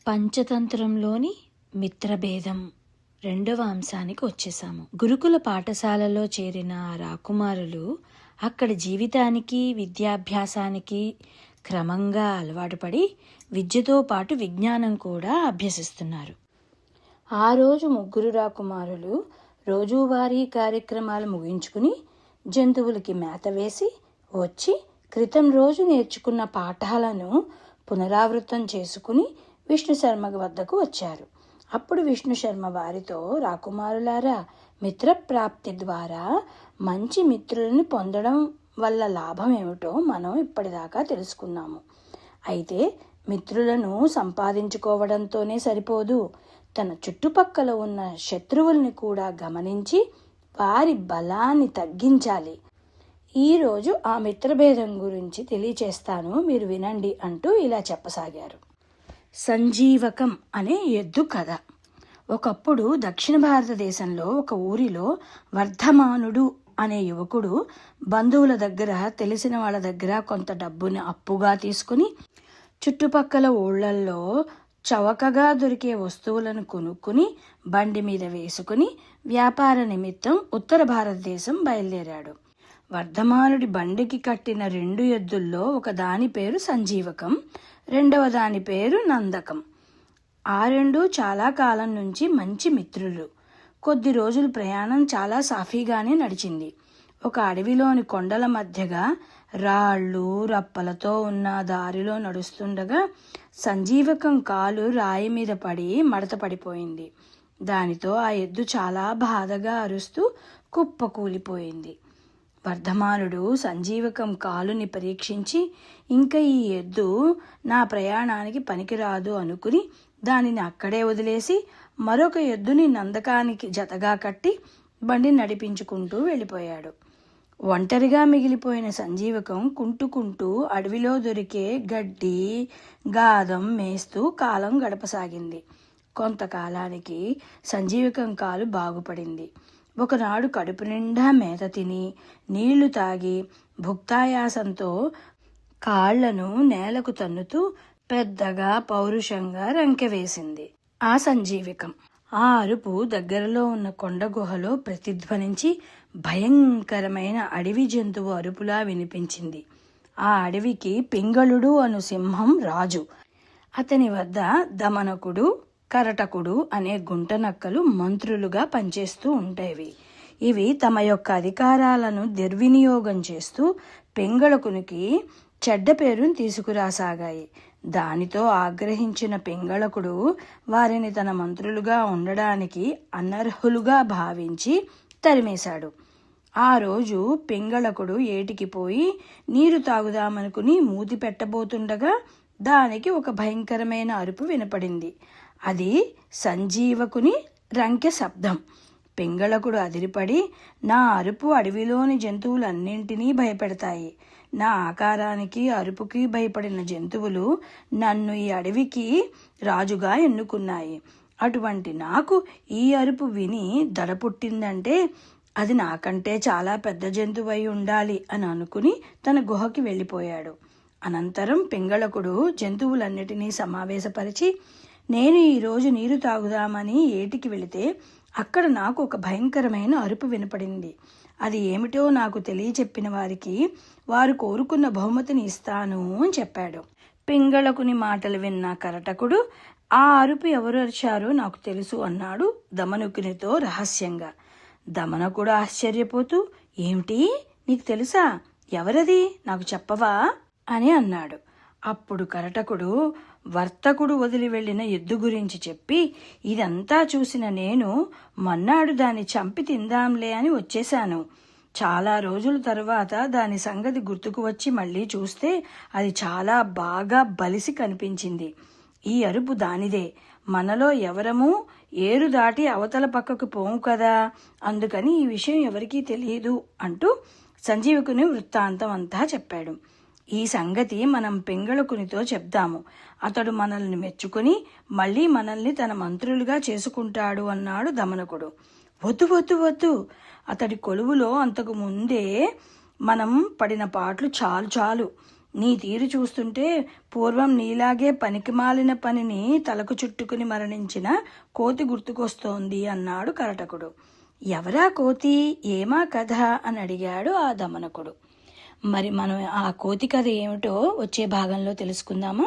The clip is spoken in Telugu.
పంచతంత్రంలోని మిత్రభేదం రెండవ అంశానికి వచ్చేసాము. గురుకుల పాఠశాలలో చేరిన రాకుమారులు అక్కడ జీవితానికి విద్యాభ్యాసానికి క్రమంగా అలవాటు పడి విద్యతో పాటు విజ్ఞానం కూడా అభ్యసిస్తున్నారు. ఆ రోజు ముగ్గురు రాకుమారులు రోజువారీ కార్యక్రమాలు ముగించుకుని జంతువులకి మేత వేసి వచ్చి క్రితం రోజు నేర్చుకున్న పాఠాలను పునరావృతం చేసుకుని విష్ణుశర్మ వద్దకు వచ్చారు. అప్పుడు విష్ణుశర్మ వారితో, రాకుమారులారా, మిత్రప్రాప్తి ద్వారా మంచి మిత్రులను పొందడం వల్ల లాభం ఏమిటో మనం ఇప్పటిదాకా తెలుసుకున్నాము. అయితే మిత్రులను సంపాదించుకోవడంతోనే సరిపోదు, తన చుట్టుపక్కల ఉన్న శత్రువుల్ని కూడా గమనించి వారి బలాన్ని తగ్గించాలి. ఈరోజు ఆ మిత్రభేదం గురించి తెలియచేస్తాను, మీరు వినండి అంటూ ఇలా చెప్పసాగారు. సంజీవకం అనే ఎద్దు కథ. ఒకప్పుడు దక్షిణ భారతదేశంలో ఒక ఊరిలో వర్ధమానుడు అనే యువకుడు బంధువుల దగ్గర, తెలిసిన వాళ్ళ దగ్గర కొంత డబ్బుని అప్పుగా తీసుకుని చుట్టుపక్కల ఊళ్ళల్లో చవకగా దొరికే వస్తువులను కొనుక్కుని బండి మీద వేసుకుని వ్యాపార నిమిత్తం ఉత్తర భారతదేశం బయలుదేరాడు. వర్ధమానుడి బండికి కట్టిన 2 ఎద్దుల్లో ఒక దాని పేరు సంజీవకం, రెండవ దాని పేరు నందకం. ఆ 2 చాలా కాలం నుంచి మంచి మిత్రులు. కొద్ది రోజులు ప్రయాణం చాలా సాఫీగానే నడిచింది. ఒక అడవిలోని కొండల మధ్యగా రాళ్ళు రప్పలతో ఉన్న దారిలో నడుస్తుండగా సంజీవకం కాలు రాయి మీద పడి మడత పడిపోయింది. దానితో ఆ ఎద్దు చాలా బాధగా అరుస్తూ కుప్పకూలిపోయింది. వర్ధమానుడు సంజీవకం కాలుని పరీక్షించి, ఇంకా ఈ ఎద్దు నా ప్రయాణానికి పనికిరాదు అనుకుని దానిని అక్కడే వదిలేసి మరొక ఎద్దుని నందకానికి జతగా కట్టి బండి నడిపించుకుంటూ వెళ్ళిపోయాడు. ఒంటరిగా మిగిలిపోయిన సంజీవకం కుంటుకుంటూ అడవిలో దొరికే గడ్డి గాదం మేస్తూ కాలం గడపసాగింది. కొంతకాలానికి సంజీవకం కాలు బాగుపడింది. ఒకనాడు కడుపు నిండా మేత తిని నీళ్లు తాగి భుక్తాయాసంతో కాళ్లను నేలకు తన్నుతూ పెద్దగా పౌరుషంగా రంకెవేసింది ఆ సంజీవకం. ఆ అరుపు దగ్గరలో ఉన్న కొండ గుహలో ప్రతిధ్వనించి భయంకరమైన అడవి జంతువు అరుపులా వినిపించింది. ఆ అడవికి పింగళుడు అను సింహం రాజు. అతని వద్ద దమనకుడు, కరటకుడు అనే గుంటనక్కలు మంత్రులుగా పనిచేస్తూ ఉండేవి. ఇవి తమ యొక్క అధికారాలను దుర్వినియోగం చేస్తూ పింగళకునికి చెడ్డ పేరును తీసుకురాసాగాయి. దానితో ఆగ్రహించిన పింగళకుడు వారిని తన మంత్రులుగా ఉండడానికి అనర్హులుగా భావించి తరిమేశాడు. ఆ రోజు పింగళకుడు ఏటికి పోయి నీరు తాగుదామనుకుని మూతి పెట్టబోతుండగా దానికి ఒక భయంకరమైన అరుపు వినపడింది. అది సంజీవకుని రంకె శబ్దం. పింగళకుడు అదిరిపడి, నా అరుపు అడవిలోని జంతువులన్నింటినీ భయపెడతాయి. నా ఆకారానికి అరుపుకి భయపడిన జంతువులు నన్ను ఈ అడవికి రాజుగా ఎన్నుకున్నాయి. అటువంటి నాకు ఈ అరుపు విని దడ పుట్టిందంటే అది నాకంటే చాలా పెద్ద జంతువై ఉండాలి అని అనుకుని తన గుహకి వెళ్ళిపోయాడు. అనంతరం పింగళకుడు జంతువులన్నిటినీ సమావేశపరిచి, నేను ఈరోజు నీరు తాగుదామని ఏటికి వెళితే అక్కడ నాకు ఒక భయంకరమైన అరుపు వినపడింది. అది ఏమిటో నాకు తెలియచెప్పిన వారికి వారు కోరుకున్న బహుమతిని ఇస్తాను అని చెప్పాడు. పింగళకుని మాటలు విన్న కరటకుడు, ఆ అరుపు ఎవరు అరిచారో నాకు తెలుసు అన్నాడు దమనకునితో రహస్యంగా. దమనకుడు ఆశ్చర్యపోతూ, ఏమిటి, నీకు తెలుసా? ఎవరది, నాకు చెప్పవా అని అన్నాడు. అప్పుడు కరటకుడు వర్తకుడు వదిలి వెళ్లిన ఎద్దు గురించి చెప్పి, ఇదంతా చూసిన నేను మన్నాడు దాన్ని చంపి తిందాంలే అని వచ్చేశాను. చాలా రోజుల తర్వాత దాని సంగతి గుర్తుకు వచ్చి మళ్ళీ చూస్తే అది చాలా బాగా బలిసి కనిపించింది. ఈ అరుపు దానిదే. మనలో ఎవరమూ ఏరు దాటి అవతల పక్కకు పోము కదా, అందుకని ఈ విషయం ఎవరికీ తెలియదు అంటూ సంజీవకుని వృత్తాంతం అంతా చెప్పాడు. ఈ సంగతి మనం పింగళకునితో చెప్దాము, అతడు మనల్ని మెచ్చుకుని మళ్ళీ మనల్ని తన మంత్రులుగా చేసుకుంటాడు అన్నాడు దమనకుడు. వద్దు వద్దు వద్దు, అతడి కొలువులో అంతకు ముందే మనం పడిన పాటలు చాలు చాలు. నీ తీరు చూస్తుంటే పూర్వం నీలాగే పనికిమాలిన పనిని తలకు చుట్టుకుని మరణించిన కోతి గుర్తుకొస్తోంది అన్నాడు కరటకుడు. ఎవరా కోతి, ఏమా కథ అని అడిగాడు ఆ దమనకుడు. మరి మనం ఆ కోతి కథ ఏమిటో వచ్చే భాగంలో తెలుసుకుందామా?